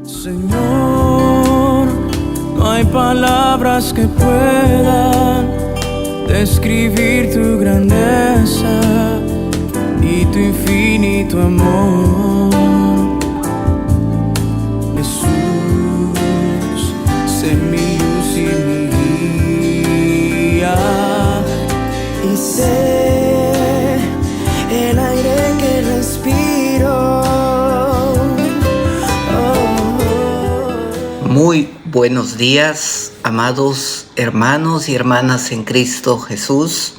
Señor, no hay palabras que puedan describir tu grandeza y tu infinito amor. Jesús, sé mi luz y mi guía, y sé el aire que respiro. Muy buenos días, amados hermanos y hermanas en Cristo Jesús.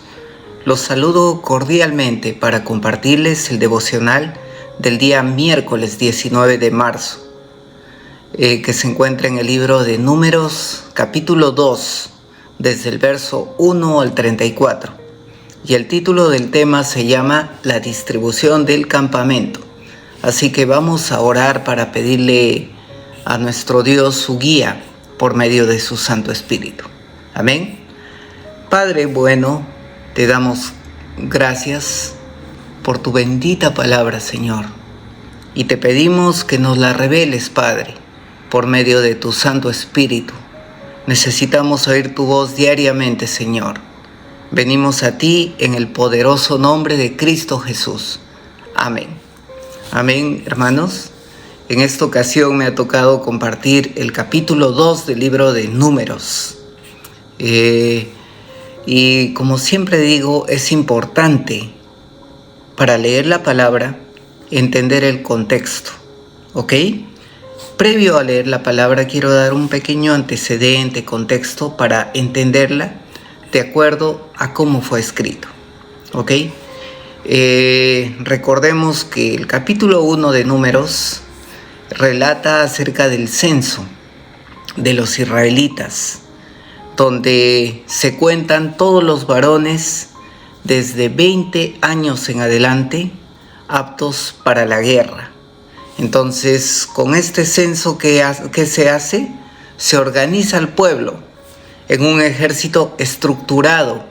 Los saludo cordialmente para compartirles el devocional del día miércoles 19 de marzo, que se encuentra en el libro de Números, capítulo 2, desde el verso 1 al 34. Y el título del tema se llama La distribución del campamento. Así que vamos a orar para pedirle a nuestro Dios su guía por medio de su Santo Espíritu. Amén. Padre bueno, te damos gracias por tu bendita palabra, Señor. Y te pedimos que nos la reveles, Padre, por medio de tu Santo Espíritu. Necesitamos oír tu voz diariamente, Señor. Venimos a ti en el poderoso nombre de Cristo Jesús. Amén. Amén, hermanos. En esta ocasión me ha tocado compartir el capítulo 2 del libro de Números. Y como siempre digo, es importante para leer la palabra entender el contexto, ¿ok? Previo a leer la palabra quiero dar un pequeño antecedente, contexto para entenderla de acuerdo a cómo fue escrito, ¿ok? Recordemos que el capítulo 1 de Números relata acerca del censo de los israelitas, donde se cuentan todos los varones desde 20 años en adelante aptos para la guerra. Entonces, con este censo que se hace, se organiza el pueblo en un ejército estructurado,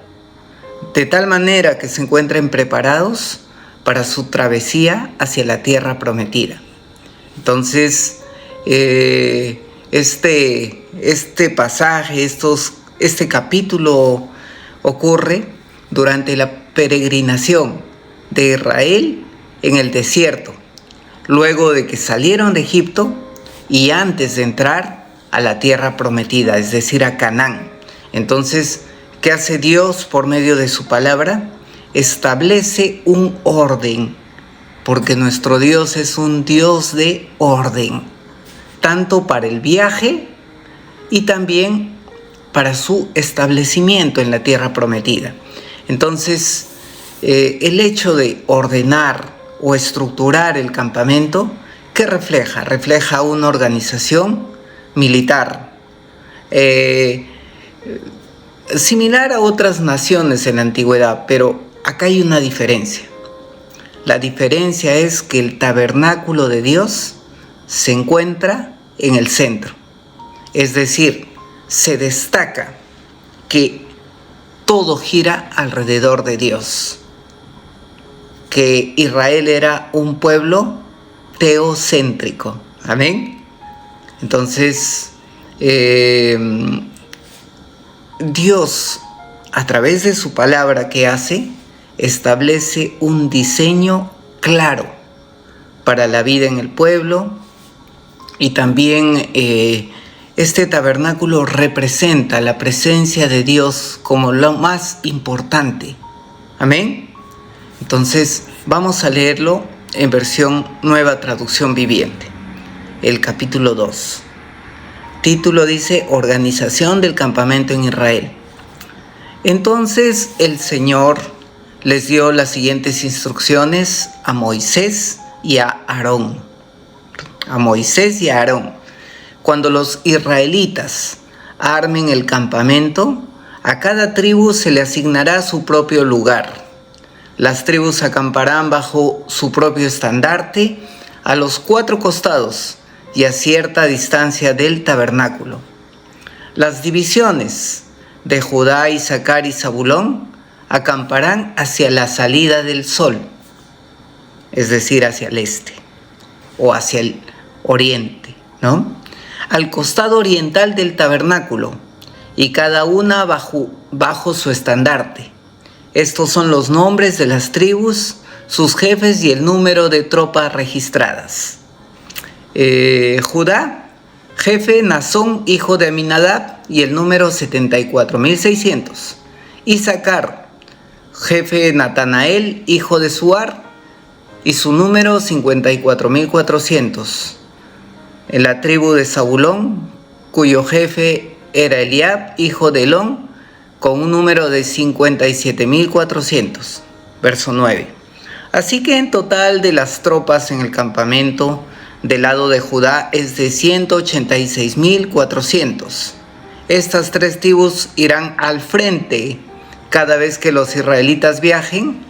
de tal manera que se encuentren preparados para su travesía hacia la tierra prometida. Entonces, este pasaje, este capítulo ocurre durante la peregrinación de Israel en el desierto, luego de que salieron de Egipto y antes de entrar a la tierra prometida, es decir, a Canaán. Entonces, ¿qué hace Dios por medio de su palabra? Establece un orden, porque nuestro Dios es un Dios de orden, tanto para el viaje y también para su establecimiento en la tierra prometida. Entonces, el hecho de ordenar o estructurar el campamento, ¿qué refleja? Refleja una organización militar, similar a otras naciones en la antigüedad, pero acá hay una diferencia. La diferencia es que el tabernáculo de Dios se encuentra en el centro. Es decir, se destaca que todo gira alrededor de Dios. Que Israel era un pueblo teocéntrico. Amén. Entonces, Dios, a través de su palabra, ¿qué hace? Establece un diseño claro para la vida en el pueblo, y también este tabernáculo representa la presencia de Dios como lo más importante. Amén. Entonces vamos a leerlo en versión Nueva Traducción Viviente, el capítulo 2. Título dice: Organización del campamento en Israel. Entonces el Señor les dio las siguientes instrucciones a Moisés y a Aarón. A Moisés y a Aarón. Cuando los israelitas armen el campamento, a cada tribu se le asignará su propio lugar. Las tribus acamparán bajo su propio estandarte a los 4 costados y a cierta distancia del tabernáculo. Las divisiones de Judá, Isaacar y Zabulón acamparán hacia la salida del sol, es decir, hacia el este o hacia el oriente, ¿no? Al costado oriental del tabernáculo, y cada una bajo su estandarte. Estos son los nombres de las tribus, sus jefes y el número de tropas registradas. Judá, jefe Nazón, hijo de Aminadab, y el número 74.600. Isaacar, jefe Natanael, hijo de Suar, y su número 54.400. En la tribu de Zabulón, cuyo jefe era Eliab, hijo de Elón, con un número de 57.400. Verso 9. Así que en total de las tropas en el campamento del lado de Judá es de 186.400. Estas tres tribus irán al frente cada vez que los israelitas viajen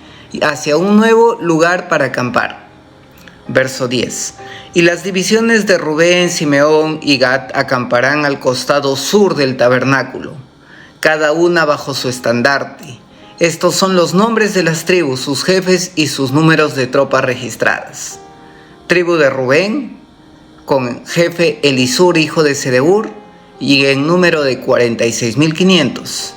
hacia un nuevo lugar para acampar. Verso 10. Y las divisiones de Rubén, Simeón y Gad acamparán al costado sur del tabernáculo, cada una bajo su estandarte. Estos son los nombres de las tribus, sus jefes y sus números de tropas registradas. Tribu de Rubén, con jefe Elisur, hijo de Sedeur, y en número de 46.500.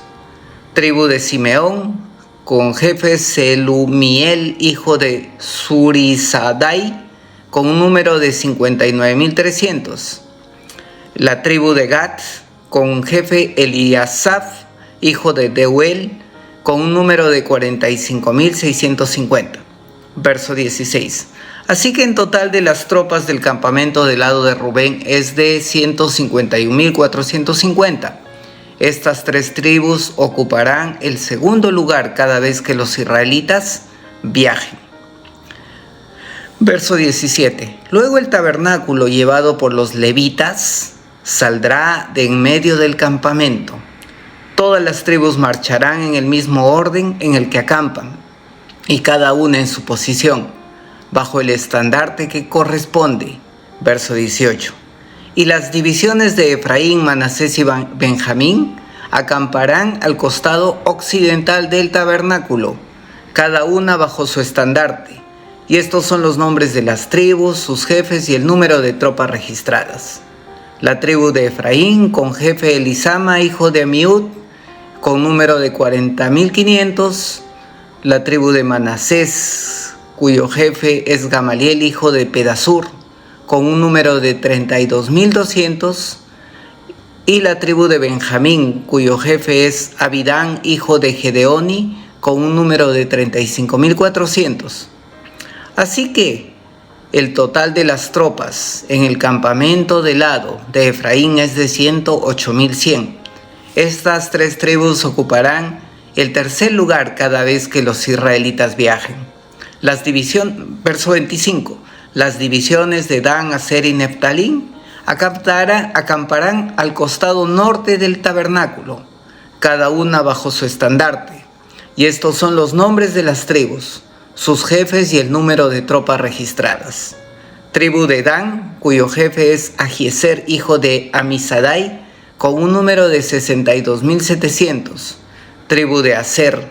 Tribu de Simeón, con jefe Selumiel, hijo de Surisadai, con un número de 59.300. La tribu de Gad, con jefe Eliasaf, hijo de Deuel, con un número de 45.650. Verso 16. Así que en total de las tropas del campamento del lado de Rubén es de 151.450. Estas tres tribus ocuparán el segundo lugar cada vez que los israelitas viajen. Verso 17. Luego el tabernáculo llevado por los levitas saldrá de en medio del campamento. Todas las tribus marcharán en el mismo orden en el que acampan, y cada una en su posición, bajo el estandarte que corresponde. Verso 18. Y las divisiones de Efraín, Manasés y Benjamín acamparán al costado occidental del tabernáculo, cada una bajo su estandarte. Y estos son los nombres de las tribus, sus jefes y el número de tropas registradas. La tribu de Efraín, con jefe Elisama, hijo de Amiud, con número de 40.500. La tribu de Manasés, cuyo jefe es Gamaliel, hijo de Pedasur, con un número de 32.200. Y la tribu de Benjamín, cuyo jefe es Abidán, hijo de Gedeoni, con un número de 35.400. Así que el total de las tropas en el campamento del lado de Efraín es de 108.100. Estas tres tribus ocuparán el tercer lugar cada vez que los israelitas viajen. Verso 25. Las divisiones de Dan, Aser y Neftalí acamparán al costado norte del tabernáculo, cada una bajo su estandarte. Y estos son los nombres de las tribus, sus jefes y el número de tropas registradas. Tribu de Dan, cuyo jefe es Ahiezer, hijo de Amisadai, con un número de 62.700. Tribu de Aser,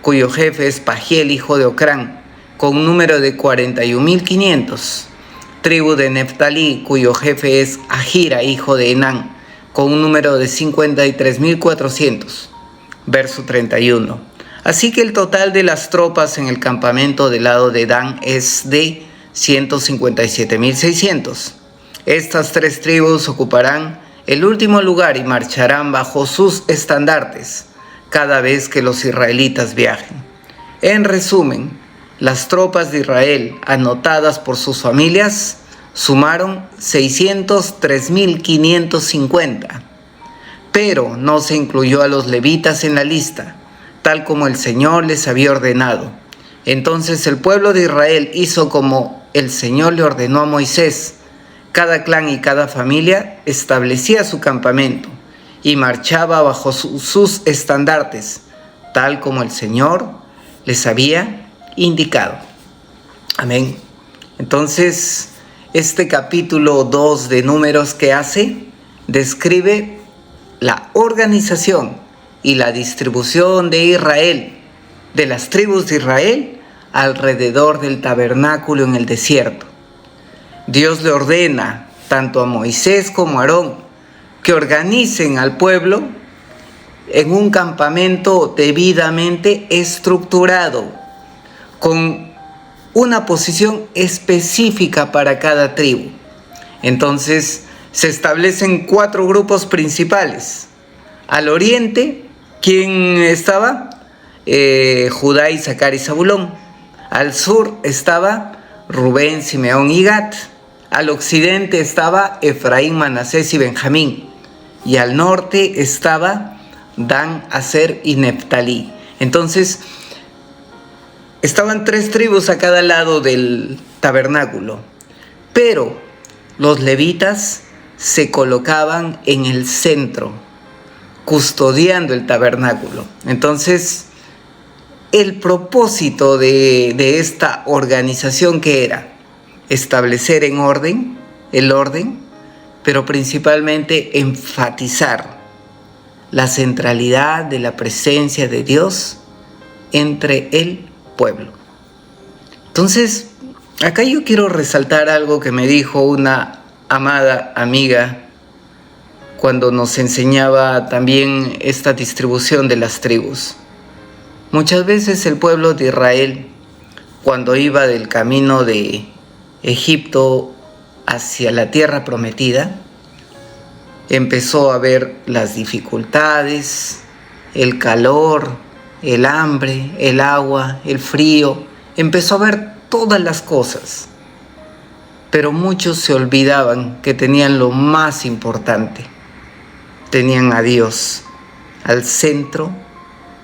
cuyo jefe es Pagiel, hijo de Ocrán, con un número de 41.500. Tribu de Neftalí, cuyo jefe es Ahira, hijo de Enán, con un número de 53.400. Verso 31. Así que el total de las tropas en el campamento del lado de Dan es de 157.600. Estas tres tribus ocuparán el último lugar y marcharán bajo sus estandartes cada vez que los israelitas viajen. En resumen, las tropas de Israel, anotadas por sus familias, sumaron 603.550, pero no se incluyó a los levitas en la lista, tal como el Señor les había ordenado. Entonces el pueblo de Israel hizo como el Señor le ordenó a Moisés. Cada clan y cada familia establecía su campamento y marchaba bajo sus estandartes, tal como el Señor les había indicado. Amén. Entonces, este capítulo 2 de Números que hace, describe la organización y la distribución de Israel, de las tribus de Israel, alrededor del tabernáculo en el desierto. Dios le ordena tanto a Moisés como a Aarón, que organicen al pueblo en un campamento debidamente estructurado, con una posición específica para cada tribu. Entonces se establecen 4 grupos principales. Al oriente, ¿quién estaba? Judá, Isaacar y Zabulón. Al sur estaba Rubén, Simeón y Gad. Al occidente estaba Efraín, Manasés y Benjamín. Y al norte estaba Dan, Aser y Neftalí. Entonces, estaban 3 tribus a cada lado del tabernáculo. Pero los levitas se colocaban en el centro, custodiando el tabernáculo. Entonces, el propósito de esta organización, ¿qué era? Establecer el orden, pero principalmente enfatizar la centralidad de la presencia de Dios entre el pueblo. Entonces, acá yo quiero resaltar algo que me dijo una amada amiga cuando nos enseñaba también esta distribución de las tribus. Muchas veces el pueblo de Israel, cuando iba del camino de Egipto hacia la tierra prometida, empezó a ver las dificultades, el calor, el hambre, el agua, el frío. Empezó a ver todas las cosas. Pero muchos se olvidaban que tenían lo más importante. Tenían a Dios al centro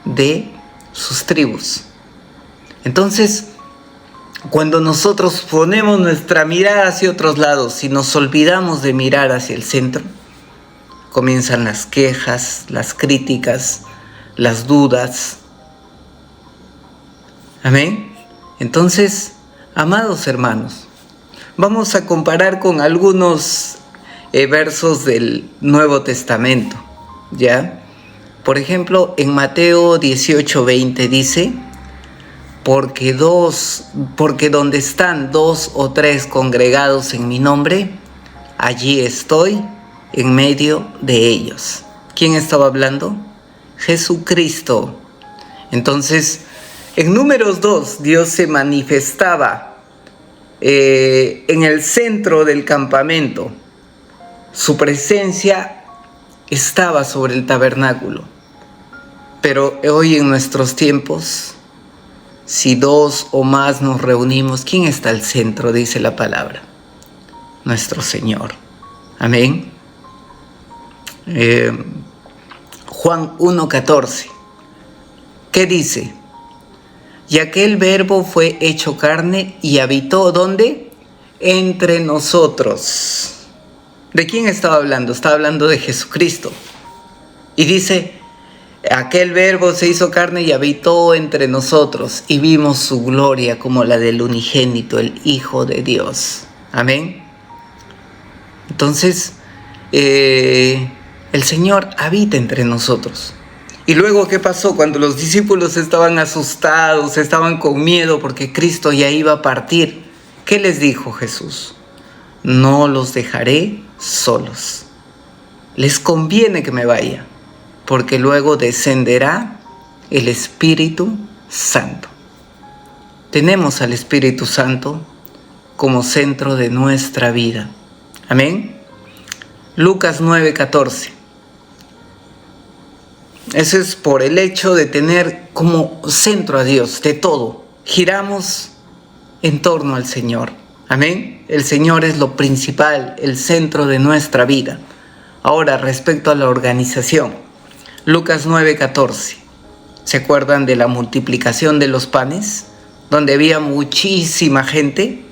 de sus tribus. Entonces, cuando nosotros ponemos nuestra mirada hacia otros lados y nos olvidamos de mirar hacia el centro, comienzan las quejas, las críticas, las dudas. Amén. Entonces, amados hermanos, vamos a comparar con algunos versos del Nuevo Testamento, ¿ya? Por ejemplo, en Mateo 18:20 dice: porque donde están 2 o 3 congregados en mi nombre, allí estoy en medio de ellos. ¿Quién estaba hablando? Jesucristo. Entonces, en Números 2, Dios se manifestaba en el centro del campamento. Su presencia estaba sobre el tabernáculo. Pero hoy en nuestros tiempos, si 2 o más nos reunimos, ¿quién está al centro? Dice la palabra. Nuestro Señor. Amén. Juan 1:14. ¿Qué dice? Y aquel verbo fue hecho carne y habitó, ¿dónde? Entre nosotros. ¿De quién estaba hablando? Estaba hablando de Jesucristo. Y dice: aquel verbo se hizo carne y habitó entre nosotros, y vimos su gloria como la del unigénito, el Hijo de Dios. Amén. Entonces, el Señor habita entre nosotros. Y luego, ¿qué pasó? Cuando los discípulos estaban asustados, estaban con miedo porque Cristo ya iba a partir, ¿qué les dijo Jesús? No los dejaré solos. Les conviene que me vaya, porque luego descenderá el Espíritu Santo. Tenemos al Espíritu Santo como centro de nuestra vida. Amén. Lucas 9:14. Eso es por el hecho de tener como centro a Dios, de todo. Giramos en torno al Señor. Amén. El Señor es lo principal, el centro de nuestra vida. Ahora, respecto a la organización. Lucas 9:14. ¿Se acuerdan de la multiplicación de los panes? Donde había muchísima gente.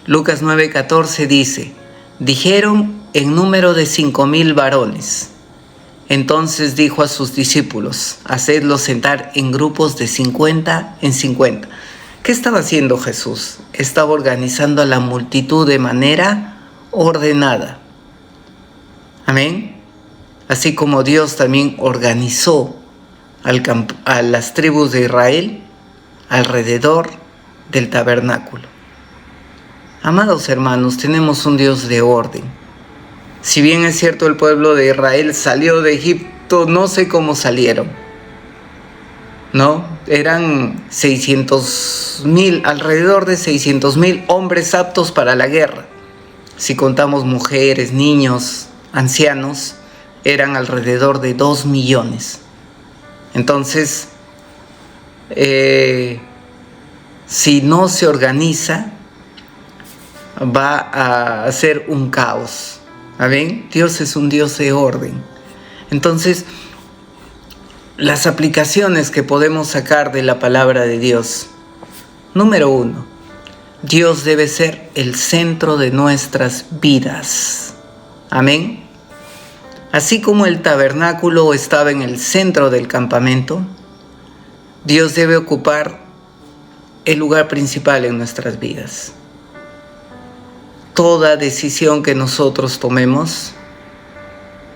Lucas 9:14 dice: dijeron en número de 5,000 varones. Entonces dijo a sus discípulos: hacedlos sentar en grupos de 50 en 50. ¿Qué estaba haciendo Jesús? Estaba organizando a la multitud de manera ordenada. Amén. Así como Dios también organizó a las tribus de Israel alrededor del tabernáculo. Amados hermanos, tenemos un Dios de orden. Si bien es cierto, el pueblo de Israel salió de Egipto, no sé cómo salieron, ¿no? Eran 600,000, alrededor de 600,000 hombres aptos para la guerra. Si contamos mujeres, niños, ancianos, eran alrededor de 2 millones. Entonces, si no se organiza, va a ser un caos. ¿Amén? Dios es un Dios de orden. Entonces, las aplicaciones que podemos sacar de la palabra de Dios. Número 1, Dios debe ser el centro de nuestras vidas. Amén. Así como el tabernáculo estaba en el centro del campamento, Dios debe ocupar el lugar principal en nuestras vidas. Toda decisión que nosotros tomemos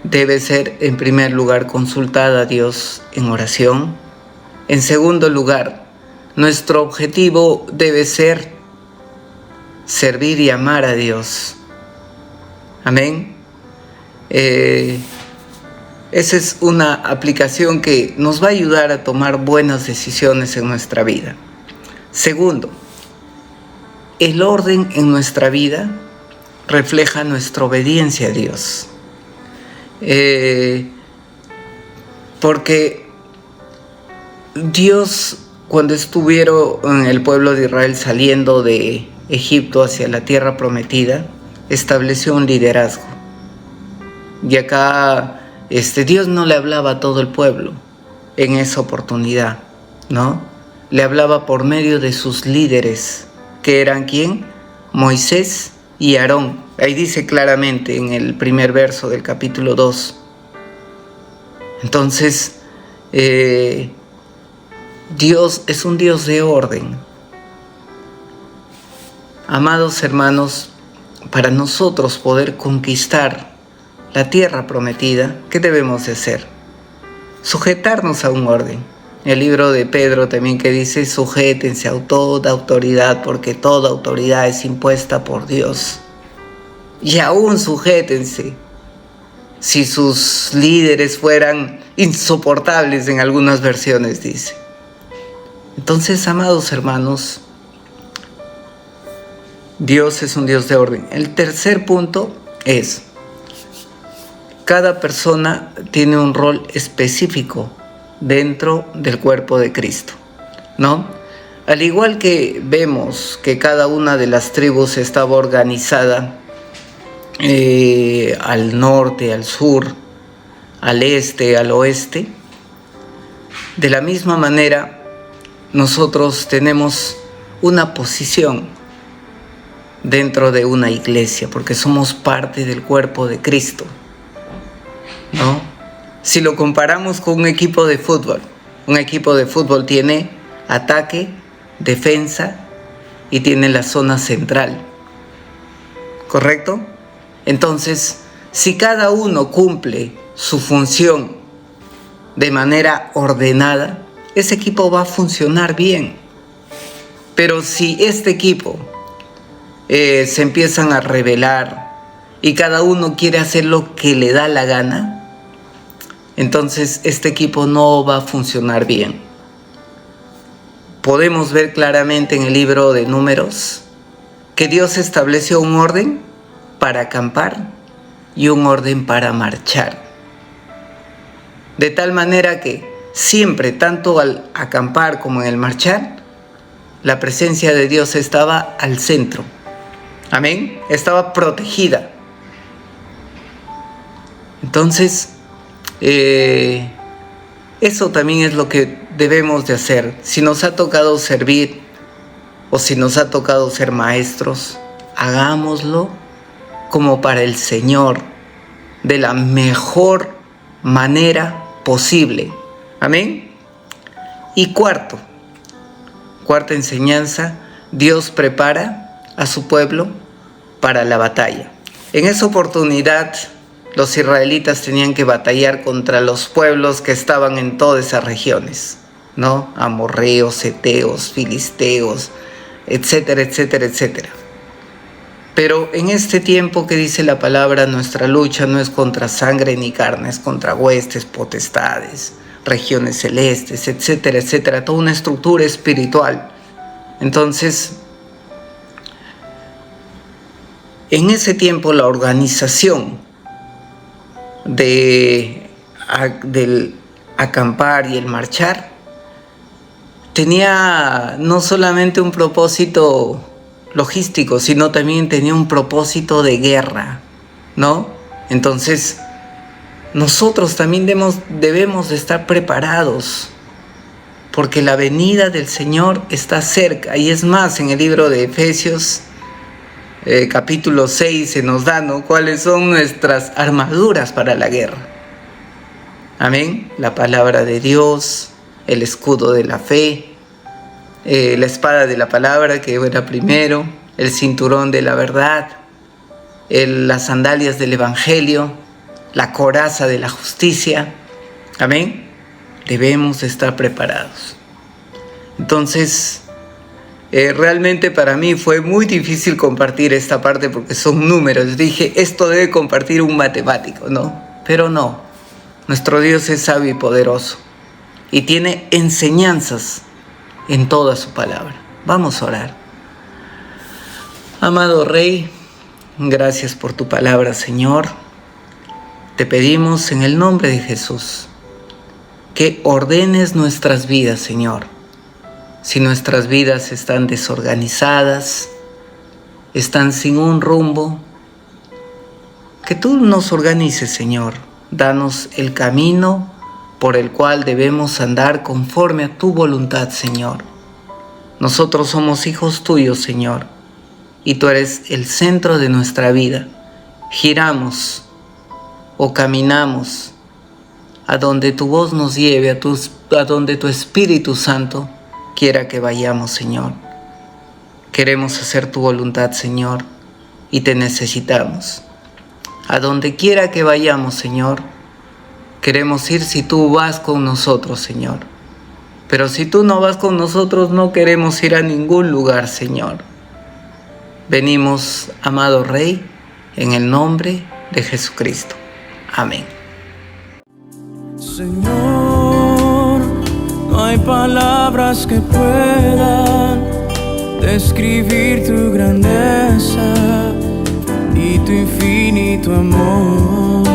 debe ser, en primer lugar, consultada a Dios en oración. En segundo lugar, nuestro objetivo debe ser servir y amar a Dios. Amén. Esa es una aplicación que nos va a ayudar a tomar buenas decisiones en nuestra vida. Segundo, el orden en nuestra vida refleja nuestra obediencia a Dios. Porque Dios, cuando estuvieron el pueblo de Israel saliendo de Egipto hacia la tierra prometida, estableció un liderazgo. Y acá Dios no le hablaba a todo el pueblo en esa oportunidad, ¿no? Le hablaba por medio de sus líderes, que eran ¿quién? Moisés y Aarón. Ahí dice claramente en el primer verso del capítulo 2. Entonces, Dios es un Dios de orden. Amados hermanos, para nosotros poder conquistar la tierra prometida, ¿qué debemos de hacer? Sujetarnos a un orden. El libro de Pedro también que dice, sujétense a toda autoridad, porque toda autoridad es impuesta por Dios. Y aún sujétense si sus líderes fueran insoportables, en algunas versiones dice. Entonces, amados hermanos, Dios es un Dios de orden. El tercer punto es, cada persona tiene un rol específico dentro del cuerpo de Cristo, ¿no? Al igual que vemos que cada una de las tribus estaba organizada al norte, al sur, al este, al oeste, de la misma manera nosotros tenemos una posición dentro de una iglesia, porque somos parte del cuerpo de Cristo, ¿no? Si lo comparamos con un equipo de fútbol tiene ataque, defensa y tiene la zona central, ¿correcto? Entonces, si cada uno cumple su función de manera ordenada, ese equipo va a funcionar bien. Pero si este equipo se empiezan a rebelar y cada uno quiere hacer lo que le da la gana, entonces este equipo no va a funcionar bien. Podemos ver claramente en el libro de Números que Dios estableció un orden para acampar y un orden para marchar. De tal manera que siempre, tanto al acampar como en el marchar, la presencia de Dios estaba al centro. Amén. Estaba protegida. Entonces, eso también es lo que debemos de hacer. Si nos ha tocado servir o si nos ha tocado ser maestros, hagámoslo como para el Señor, de la mejor manera posible. Amén. Y cuarta enseñanza, Dios prepara a su pueblo para la batalla. En esa oportunidad, los israelitas tenían que batallar contra los pueblos que estaban en todas esas regiones, ¿no? Amorreos, heteos, filisteos, etcétera, etcétera, etcétera. Pero en este tiempo que dice la palabra, nuestra lucha no es contra sangre ni carne, es contra huestes, potestades, regiones celestes, etcétera, etcétera, toda una estructura espiritual. Entonces, en ese tiempo la organización del acampar y el marchar tenía no solamente un propósito logístico, sino también tenía un propósito de guerra, ¿no? Entonces, nosotros también debemos de estar preparados, porque la venida del Señor está cerca. Y es más, en el libro de Efesios, capítulo 6, se nos da, ¿no?, cuáles son nuestras armaduras para la guerra. Amén. La palabra de Dios, el escudo de la fe, la espada de la palabra, que era primero, el cinturón de la verdad, las sandalias del evangelio, la coraza de la justicia. Amén. Debemos estar preparados. Entonces, realmente para mí fue muy difícil compartir esta parte porque son números. Dije, esto debe compartir un matemático, ¿no? Pero no. Nuestro Dios es sabio y poderoso y tiene enseñanzas en toda su palabra. Vamos a orar. Amado Rey, gracias por tu palabra, Señor. Te pedimos en el nombre de Jesús que ordenes nuestras vidas, Señor. Si nuestras vidas están desorganizadas, están sin un rumbo, que tú nos organices, Señor. Danos el camino por el cual debemos andar conforme a tu voluntad, Señor. Nosotros somos hijos tuyos, Señor, y tú eres el centro de nuestra vida. Giramos o caminamos a donde tu voz nos lleve, a donde tu Espíritu Santo quiera que vayamos, Señor. Queremos hacer tu voluntad, Señor, y te necesitamos. A donde quiera que vayamos, Señor, queremos ir si tú vas con nosotros, Señor. Pero si tú no vas con nosotros, no queremos ir a ningún lugar, Señor. Venimos, amado Rey, en el nombre de Jesucristo. Amén. Señor, no hay palabras que puedan describir tu grandeza y tu infinito amor.